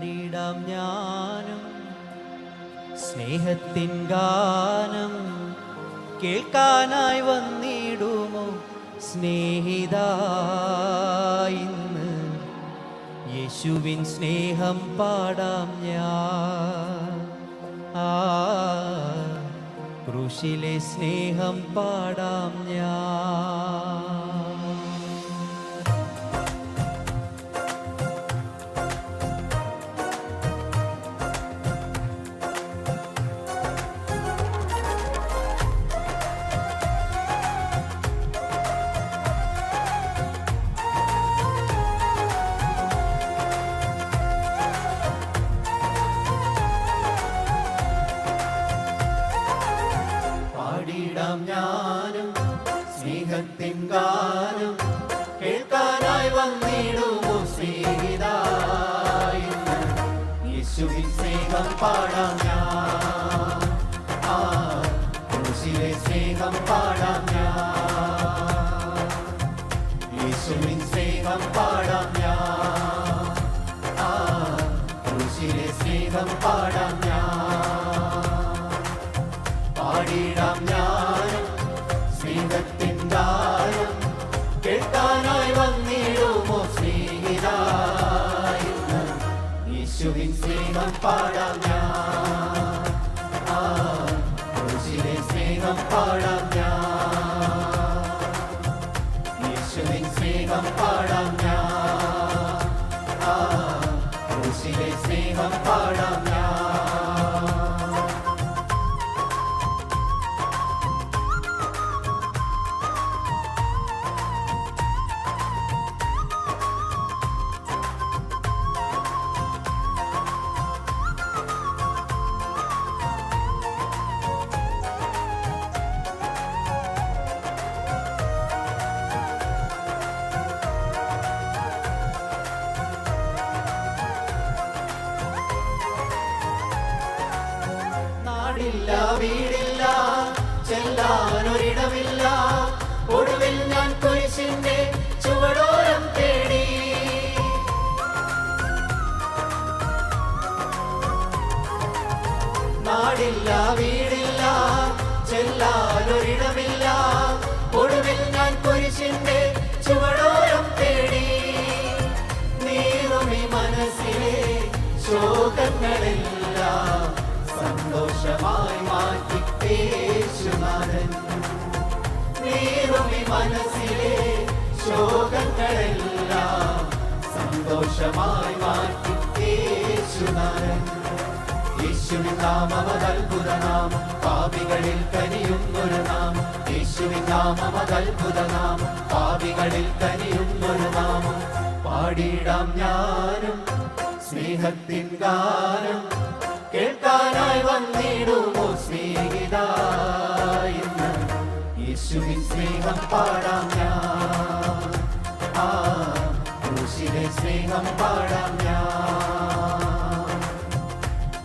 പാടിടാം ഞാനും സ്നേഹത്തിൻ ഗാനം കേൾക്കാനായി വന്നിടുമോ സ്നേഹിത ഇന്ന് യേശുവിൻ സ്നേഹം പാടാം ഞാൻ ക്രൂശിലെ സ്നേഹം പാടാം ഞാൻ ഞാനും സ്നേഹത്തിൻ ഗാനം കേൾക്കാനായി വന്നിടുമോ സ്നേഹിത ഇന്ന് യേശുവിൻ സ്നേഹം പാടാം ഞാൻ ക്രൂശിലെ സ്നേഹം പാടാം ഞാൻ യേശുവിൻ സ്നേഹം പാടാം ഞാൻ ക്രൂശിലെ സ്നേഹം പാടാം ഞാൻ പാടിടാം ഞാനും സ്നേഹത്തിൻ ഗാനം കേൾക്കാനായി വന്നിടുമോ സ്നേഹിത ഇന്ന് യേശുവിൻ സ്നേഹം പാടാം ഞാൻ ക്രൂശിലെ സ്നേഹം പാടാം ഞാൻ യേശുവിൻ സ്നേഹം പാടാം ഞാൻ ക്രൂശിലെ സ്നേഹം പാടാം ഞാൻ വീടില്ല ചെല്ലാനൊരിടമില്ല ഒടുവിൽ ഞാൻ കുരിശിന്റെ ചുവടോരം തേടി നാടില്ല വീടില്ല ചെല്ലാനൊരിടമില്ല ഒടുവിൽ ഞാൻ കുരിശിന്റെ ചുവടോരം തേടി നീറുമി മനസ്സിലെ ശോകങ്ങളെല്ലാം സന്തോഷമായി മാറ്റി യേശുനാഥൻ നീറുമി മനസ്സിലെ ശോകങ്ങളെല്ലാം സന്തോഷമായി മാറ്റി യേശുനാഥൻ യേശുവിൻ നാമം അത്ഭുത നാമം പാപികളിൽ കനിയുന്നൊരു നാമം യേശുവിൻ നാമം അത്ഭുത നാമം പാപികളിൽ കനിയുന്നൊരു നാമം പാടിടാം ഞാനും സ്നേഹത്തിൻ ഗാനം കേൾക്കാനായി വന്നിടുമോ സ്നേഹിത ഇന്ന് യേശുവിൻ സ്നേഹം പാടാം ഞാൻ ക്രൂശിലെ സ്നേഹം പാടാം ഞാൻ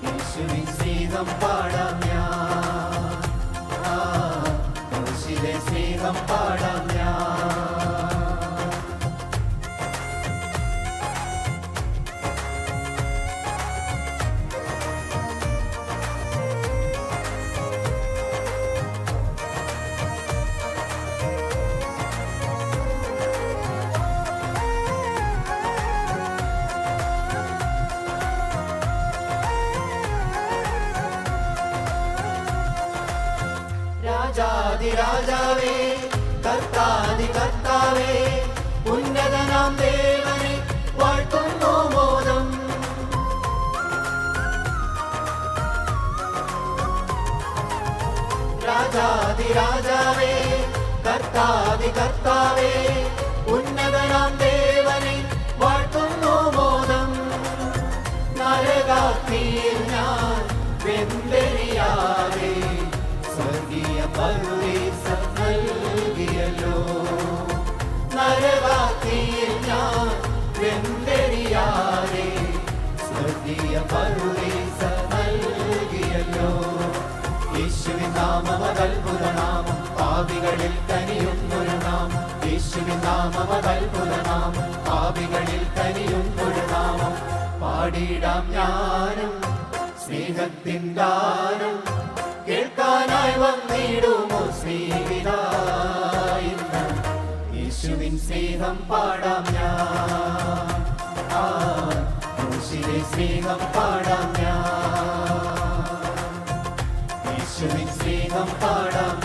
യേശുവിൻ സ്നേഹം പാടാം ഞാൻ ക്രൂശിലെ സ്നേഹം പാടാം ഞാൻ രാജാവേ കർത്താതി കർത്താവേ ഉന്നതനാം ദേവനെ വാഴ്ത്തുന്നു മോദം രാജാതി രാജാവേ കർത്താതി കർത്താവേ ഉന്നതനാം ദേവനെ വാഴ്ത്തുന്നു മോദം നരകാഗ്നിയിൽ ഞാൻ വെന്തെരിയാതെ സ്വർഗീയ പറുദീസം നൽകിയല്ലോ നരകാഗ്നിയിൽ ഞാൻ വെന്തെരിയാതെ സ്വർഗീയ പറുദീസം നൽകിയല്ലോ യേശുവിൻ നാമം അത്ഭുത നാമം പാപികളിൽ കനിയുന്നൊരു നാമം യേശുവിൻ നാമം അത്ഭുത നാമം പാപികളിൽ കനിയുന്നൊരു നാമം പാടിടാം ഞാനും സ്നേഹത്തിൻ ഗാനം കേൾക്കാനായി വന്നിടുമോ സ്നേഹിത ഇന്ന് യേശുവിൻ സ്നേഹം പാടാം ഞാൻ ക്രൂശിലെ സ്നേഹം പാടാം ഞാൻ യേശുവിൻ സ്നേഹം പാടാം